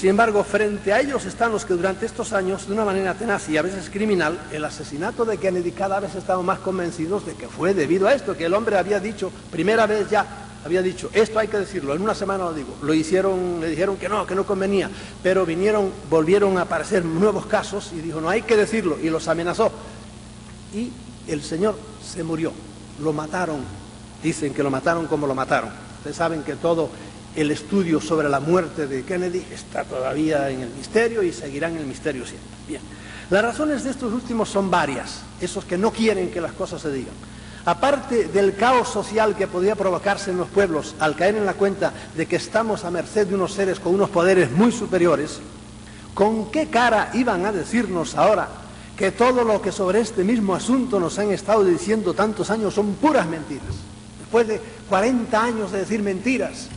Sin embargo, frente a ellos están los que durante estos años, de una manera tenaz y a veces criminal, el asesinato de Kennedy, cada vez estamos más convencidos de que fue debido a esto, que el hombre había dicho, primera vez ya, había dicho, esto hay que decirlo, en una semana lo digo, lo hicieron, le dijeron que no convenía, pero volvieron a aparecer nuevos casos y dijo, no hay que decirlo, y los amenazó. Y el señor se murió, lo mataron, dicen que lo mataron como lo mataron. Ustedes saben que todo el estudio sobre la muerte de Kennedy está todavía en el misterio y seguirá en el misterio siempre. Bien, las razones de estos últimos son varias, esos que no quieren que las cosas se digan. Aparte del caos social que podía provocarse en los pueblos al caer en la cuenta de que estamos a merced de unos seres con unos poderes muy superiores, ¿con qué cara iban a decirnos ahora que todo lo que sobre este mismo asunto nos han estado diciendo tantos años son puras mentiras? Después de 40 años de decir mentiras,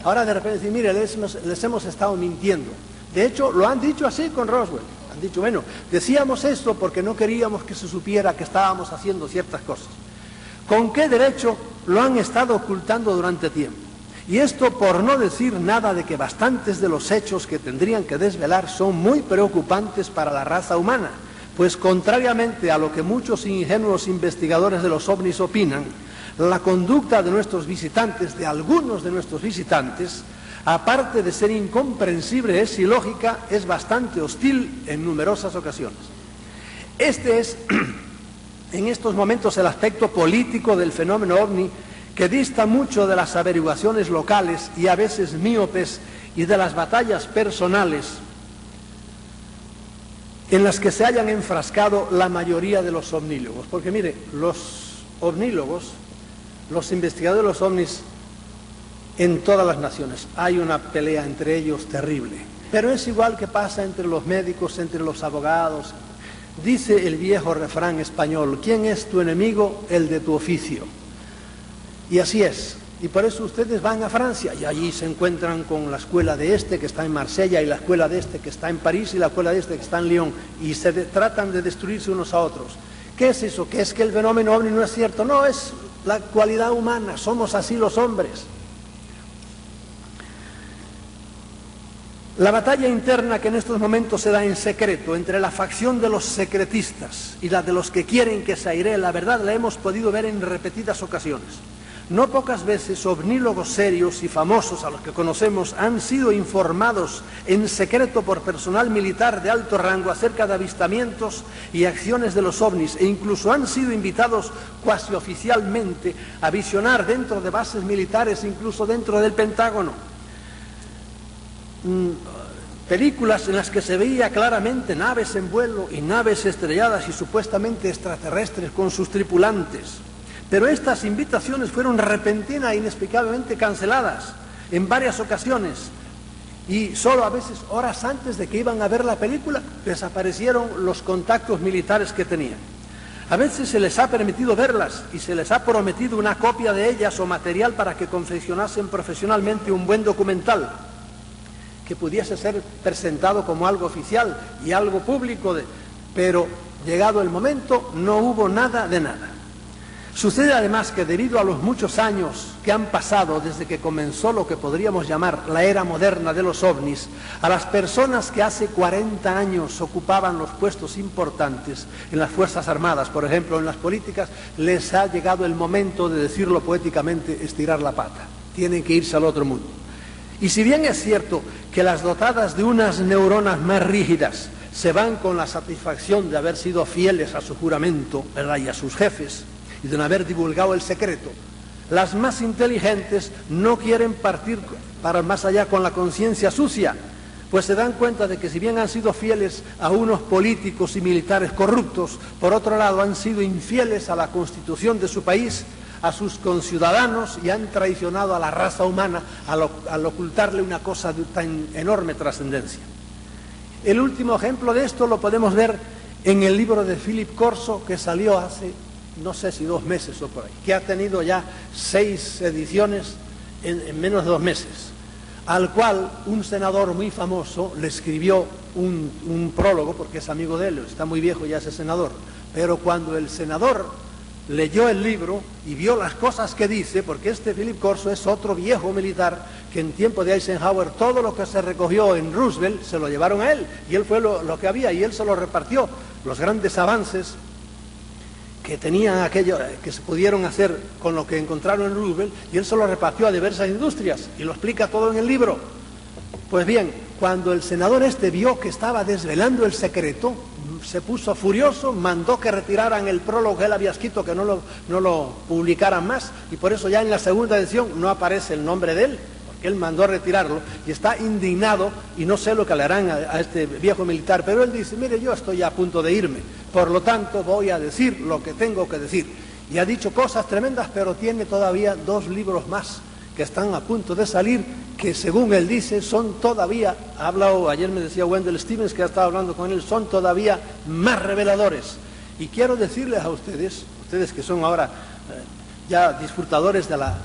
ahora de repente decir, mire, les hemos estado mintiendo. De hecho, lo han dicho así con Roswell. Han dicho, bueno, decíamos esto porque no queríamos que se supiera que estábamos haciendo ciertas cosas. ¿Con qué derecho lo han estado ocultando durante tiempo? Y esto por no decir nada de que bastantes de los hechos que tendrían que desvelar son muy preocupantes para la raza humana, pues contrariamente a lo que muchos ingenuos investigadores de los ovnis opinan, la conducta de nuestros visitantes, de algunos de nuestros visitantes, aparte de ser incomprensible, es ilógica, es bastante hostil en numerosas ocasiones. Este es, en estos momentos, el aspecto político del fenómeno ovni, que dista mucho de las averiguaciones locales y a veces míopes y de las batallas personales en las que se hayan enfrascado la mayoría de los ovnílogos. Porque mire, los ovnílogos, los investigadores de los ovnis, en todas las naciones hay una pelea entre ellos terrible, pero es igual que pasa entre los médicos, entre los abogados. Dice el viejo refrán español, ¿quién es tu enemigo? El de tu oficio. Y así es, y por eso ustedes van a Francia y allí se encuentran con la escuela de este que está en Marsella y la escuela de este que está en París y la escuela de este que está en Lyon, y tratan de destruirse unos a otros. ¿Qué es eso? ¿Qué es que el fenómeno ovni no es cierto? No, es la cualidad humana, somos así los hombres. La batalla interna que en estos momentos se da en secreto entre la facción de los secretistas y la de los que quieren que se airee la verdad la hemos podido ver en repetidas ocasiones. No pocas veces ovnílogos serios y famosos a los que conocemos han sido informados en secreto por personal militar de alto rango acerca de avistamientos y acciones de los ovnis, e incluso han sido invitados cuasi oficialmente a visionar dentro de bases militares, incluso dentro del Pentágono, películas en las que se veía claramente naves en vuelo y naves estrelladas y supuestamente extraterrestres con sus tripulantes. Pero estas invitaciones fueron repentinas e inexplicablemente canceladas en varias ocasiones, y solo a veces horas antes de que iban a ver la película desaparecieron los contactos militares que tenían. A veces se les ha permitido verlas y se les ha prometido una copia de ellas o material para que confeccionasen profesionalmente un buen documental que pudiese ser presentado como algo oficial y algo público, pero llegado el momento no hubo nada de nada. Sucede además que debido a los muchos años que han pasado desde que comenzó lo que podríamos llamar la era moderna de los ovnis, a las personas que hace 40 años ocupaban los puestos importantes en las Fuerzas Armadas, por ejemplo, en las políticas, les ha llegado el momento, de decirlo poéticamente, estirar la pata. Tienen que irse al otro mundo. Y si bien es cierto que las dotadas de unas neuronas más rígidas se van con la satisfacción de haber sido fieles a su juramento, ¿verdad?, y a sus jefes, y de no haber divulgado el secreto, las más inteligentes no quieren partir para más allá con la conciencia sucia, pues se dan cuenta de que si bien han sido fieles a unos políticos y militares corruptos, por otro lado han sido infieles a la Constitución de su país, a sus conciudadanos, y han traicionado a la raza humana al ocultarle una cosa de tan enorme trascendencia. El último ejemplo de esto lo podemos ver en el libro de Philip Corso, que salió hace, no sé si 2 meses o por ahí, que ha tenido ya 6 ediciones en menos de 2 meses, al cual un senador muy famoso le escribió un prólogo, porque es amigo de él, está muy viejo ya ese senador, pero cuando el senador leyó el libro y vio las cosas que dice, porque este Philip Corso es otro viejo militar que en tiempo de Eisenhower todo lo que se recogió en Roosevelt se lo llevaron a él, y él fue lo que había, y él se lo repartió. Los grandes avances que tenían aquello, que se pudieron hacer con lo que encontraron en Roosevelt, y él se lo repartió a diversas industrias, y lo explica todo en el libro. Pues bien, cuando el senador vio que estaba desvelando el secreto, se puso furioso, mandó que retiraran el prólogo que él había escrito, que no lo publicaran más, y por eso ya en la segunda edición no aparece el nombre de él, porque él mandó a retirarlo, y está indignado, y no sé lo que le harán a este viejo militar, pero él dice, mire, yo estoy ya a punto de irme, por lo tanto voy a decir lo que tengo que decir. Y ha dicho cosas tremendas, pero tiene todavía 2 libros más que están a punto de salir, que según él dice son todavía, ayer me decía Wendell Stevens que ha estado hablando con él, son todavía más reveladores. Y quiero decirles a ustedes que son ahora ya disfrutadores de la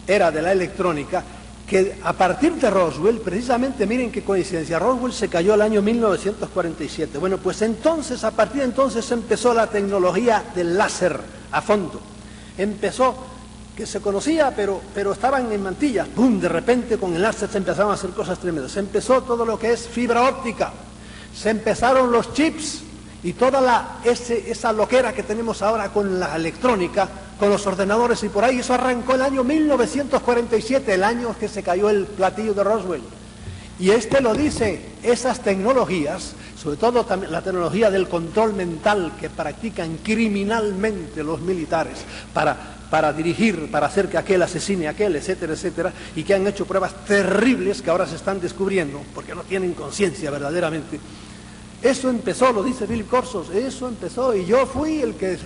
era de la electrónica, que a partir de Roswell, precisamente, miren qué coincidencia, Roswell se cayó el año 1947. Bueno, pues entonces, a partir de entonces empezó la tecnología del láser a fondo. Empezó, que se conocía, pero estaban en mantillas. ¡Bum! De repente con el láser se empezaron a hacer cosas tremendas. Se empezó todo lo que es fibra óptica. Se empezaron los chips y toda esa loquera que tenemos ahora con la electrónica, con los ordenadores y por ahí. Eso arrancó el año 1947, el año que se cayó el platillo de Roswell. Y lo dice, esas tecnologías, sobre todo también la tecnología del control mental que practican criminalmente los militares para dirigir, para hacer que aquel asesine a aquel, etcétera, etcétera, y que han hecho pruebas terribles que ahora se están descubriendo, porque no tienen conciencia verdaderamente. Eso empezó, lo dice Philip Corsos, eso empezó, y yo fui el que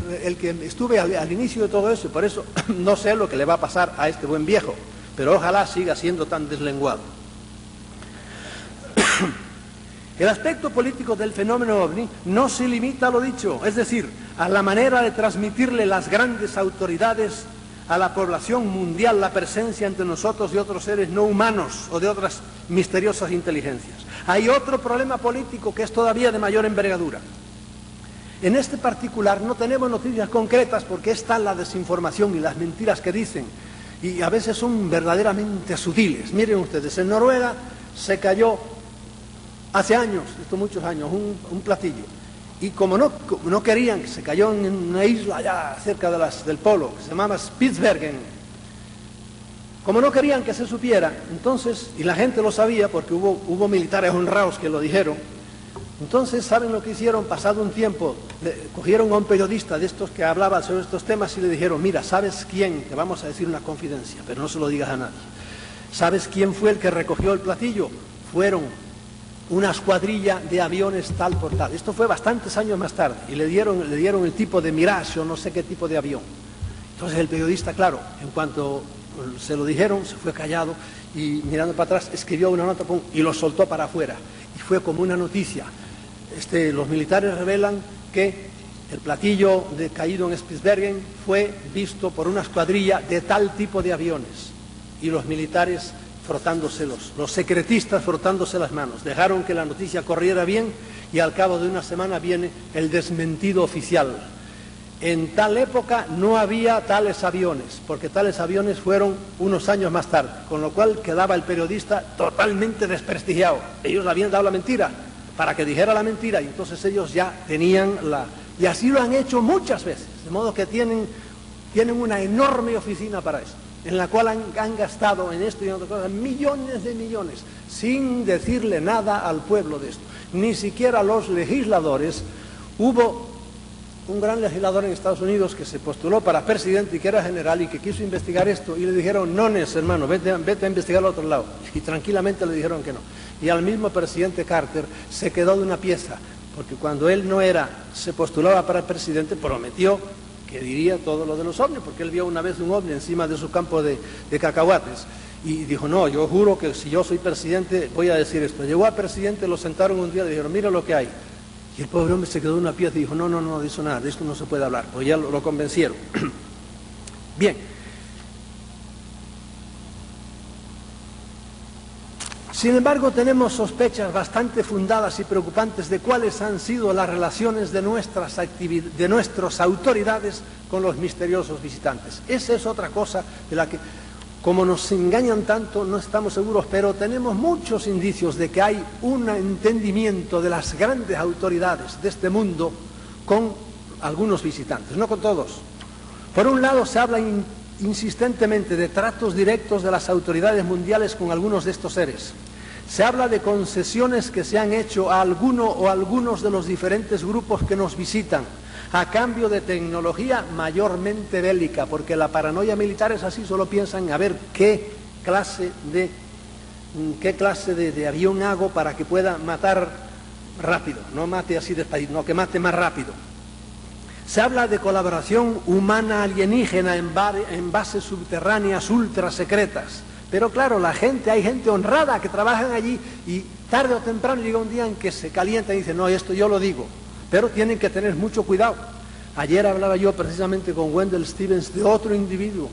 estuve al inicio de todo eso, y por eso no sé lo que le va a pasar a este buen viejo, pero ojalá siga siendo tan deslenguado. El aspecto político del fenómeno OVNI no se limita a lo dicho, es decir, a la manera de transmitirle las grandes autoridades a la población mundial la presencia entre nosotros de otros seres no humanos o de otras misteriosas inteligencias. Hay otro problema político que es todavía de mayor envergadura. En este particular no tenemos noticias concretas porque está la desinformación y las mentiras que dicen, y a veces son verdaderamente sutiles. Miren ustedes, en Noruega se cayó hace años, muchos años, un platillo. Y como no querían, que se cayó en una isla allá cerca del polo, que se llamaba Spitsbergen. Como no querían que se supiera, entonces, y la gente lo sabía porque hubo militares honrados que lo dijeron, entonces, ¿saben lo que hicieron? Pasado un tiempo, cogieron a un periodista de estos que hablaba sobre estos temas y le dijeron, mira, ¿sabes quién? Te vamos a decir una confidencia, pero no se lo digas a nadie. ¿Sabes quién fue el que recogió el platillo? Fueron una escuadrilla de aviones tal por tal. Esto fue bastantes años más tarde, y le dieron el tipo de Mirage o no sé qué tipo de avión. Entonces el periodista, claro, en cuanto se lo dijeron, se fue callado y mirando para atrás escribió una nota y lo soltó para afuera. Y fue como una noticia. Los militares revelan que el platillo caído en Spitsbergen fue visto por una escuadrilla de tal tipo de aviones. Y los militares los secretistas frotándose las manos, dejaron que la noticia corriera bien y al cabo de una semana viene el desmentido oficial. En tal época no había tales aviones, porque tales aviones fueron unos años más tarde, con lo cual quedaba el periodista totalmente desprestigiado. Ellos le habían dado la mentira para que dijera la mentira y entonces ellos ya tenían y así lo han hecho muchas veces, de modo que tienen una enorme oficina para eso, en la cual han gastado en esto y en otras cosas millones de millones, sin decirle nada al pueblo de esto. Ni siquiera los legisladores. Hubo un gran legislador en Estados Unidos que se postuló para presidente y que era general y que quiso investigar esto, y le dijeron, no, hermano, vete a investigar al otro lado. Y tranquilamente le dijeron que no. Y al mismo presidente Carter se quedó de una pieza, porque cuando él se postulaba para presidente, prometió que diría todo lo de los ovnis, porque él vio una vez un ovni encima de su campo de cacahuates, y dijo, no, yo juro que si yo soy presidente voy a decir esto. Llegó a presidente, lo sentaron un día y le dijeron, mira lo que hay. Y el pobre hombre se quedó en una pieza y dijo, no dijo nada, de esto no se puede hablar, pues ya lo convencieron. Bien. Sin embargo, tenemos sospechas bastante fundadas y preocupantes de cuáles han sido las relaciones de nuestras autoridades con los misteriosos visitantes. Esa es otra cosa de la que, como nos engañan tanto, no estamos seguros, pero tenemos muchos indicios de que hay un entendimiento de las grandes autoridades de este mundo con algunos visitantes, no con todos. Por un lado, se habla insistentemente de tratos directos de las autoridades mundiales con algunos de estos seres. Se habla de concesiones que se han hecho a alguno o algunos de los diferentes grupos que nos visitan, a cambio de tecnología mayormente bélica, porque la paranoia militar es así, solo piensan a ver qué clase de avión hago para que pueda matar rápido, no mate así despacito, no, que mate más rápido. Se habla de colaboración humana alienígena en bases subterráneas ultra secretas, pero claro, hay gente honrada que trabajan allí y tarde o temprano llega un día en que se calienta y dice, no, esto yo lo digo. Pero tienen que tener mucho cuidado. Ayer hablaba yo precisamente con Wendell Stevens de otro individuo.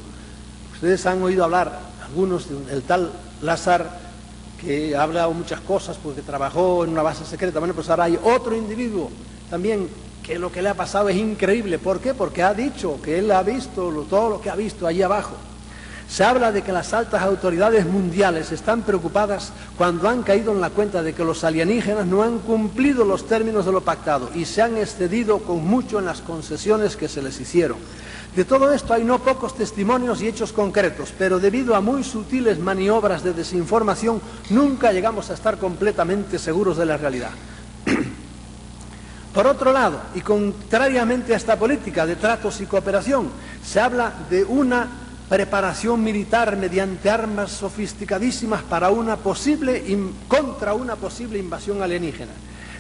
Ustedes han oído hablar, algunos, del tal Lazar, que ha hablado muchas cosas porque trabajó en una base secreta. Bueno, pues ahora hay otro individuo también que lo que le ha pasado es increíble. ¿Por qué? Porque ha dicho que él ha visto todo lo que ha visto allí abajo. Se habla de que las altas autoridades mundiales están preocupadas cuando han caído en la cuenta de que los alienígenas no han cumplido los términos de lo pactado y se han excedido con mucho en las concesiones que se les hicieron. De todo esto hay no pocos testimonios y hechos concretos, pero debido a muy sutiles maniobras de desinformación nunca llegamos a estar completamente seguros de la realidad. Por otro lado, y contrariamente a esta política de tratos y cooperación, se habla de una preparación militar mediante armas sofisticadísimas contra una posible invasión alienígena.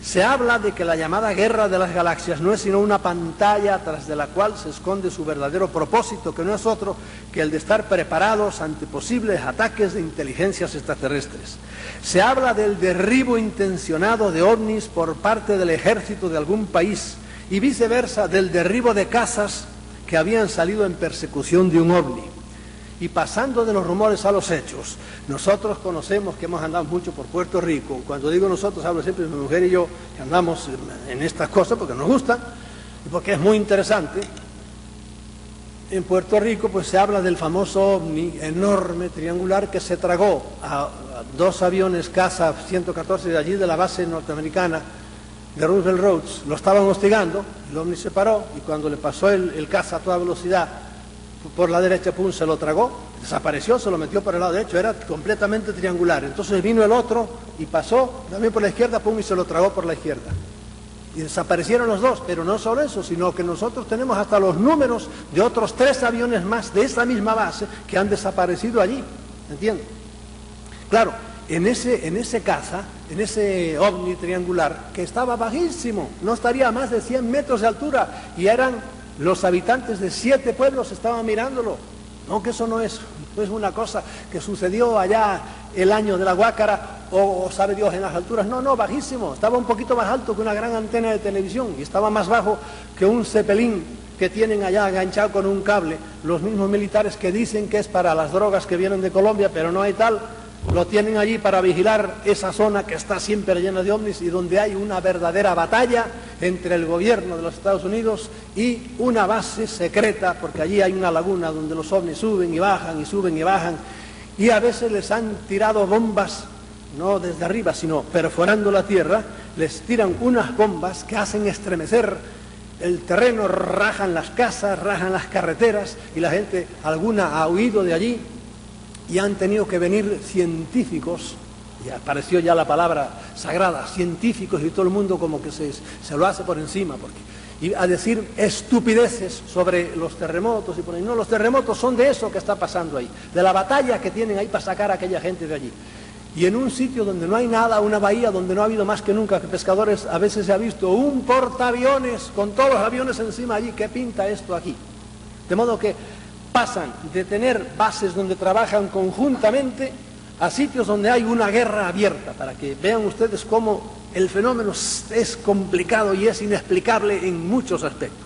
Se habla de que la llamada guerra de las galaxias no es sino una pantalla tras de la cual se esconde su verdadero propósito, que no es otro que el de estar preparados ante posibles ataques de inteligencias extraterrestres. Se habla del derribo intencionado de ovnis por parte del ejército de algún país y viceversa del derribo de casas que habían salido en persecución de un ovni. Y pasando de los rumores a los hechos, nosotros conocemos que hemos andado mucho por Puerto Rico. Cuando digo nosotros, hablo siempre de mi mujer y yo, que andamos en estas cosas porque nos gusta y porque es muy interesante. En Puerto Rico pues se habla del famoso ovni enorme, triangular, que se tragó a dos aviones caza 114 de allí de la base norteamericana de Roosevelt Roads. Lo estaban hostigando, el ovni se paró y cuando le pasó el caza a toda velocidad por la derecha, pum, se lo tragó, desapareció, se lo metió por el lado derecho, era completamente triangular. Entonces vino el otro y pasó también por la izquierda, pum, y se lo tragó por la izquierda. Y desaparecieron los dos, pero no solo eso, sino que nosotros tenemos hasta los números de otros 3 aviones más de esa misma base que han desaparecido allí, ¿entiendes? Claro, en ese caza, en ese ovni triangular, que estaba bajísimo, no estaría a más de 100 metros de altura, y eran los habitantes de 7 pueblos estaban mirándolo. No, que eso no es una cosa que sucedió allá el año de la Guácara o sabe Dios en las alturas. No, bajísimo, estaba un poquito más alto que una gran antena de televisión y estaba más bajo que un cepelín que tienen allá enganchado con un cable los mismos militares que dicen que es para las drogas que vienen de Colombia, pero no hay tal. Lo tienen allí para vigilar esa zona que está siempre llena de ovnis y donde hay una verdadera batalla entre el gobierno de los Estados Unidos y una base secreta, porque allí hay una laguna donde los ovnis suben y bajan y suben y bajan, y a veces les han tirado bombas, no desde arriba, sino perforando la tierra, les tiran unas bombas que hacen estremecer el terreno, rajan las casas, rajan las carreteras, y la gente, alguna ha huido de allí, y han tenido que venir científicos, y apareció ya la palabra sagrada, científicos, y todo el mundo como que se lo hace por encima, y a decir estupideces sobre los terremotos, y por ahí. No, los terremotos son de eso que está pasando ahí, de la batalla que tienen ahí para sacar a aquella gente de allí. Y en un sitio donde no hay nada, una bahía donde no ha habido más que nunca que pescadores, a veces se ha visto un portaaviones con todos los aviones encima allí. ¿Qué pinta esto aquí? De modo que pasan de tener bases donde trabajan conjuntamente a sitios donde hay una guerra abierta, para que vean ustedes cómo el fenómeno es complicado y es inexplicable en muchos aspectos.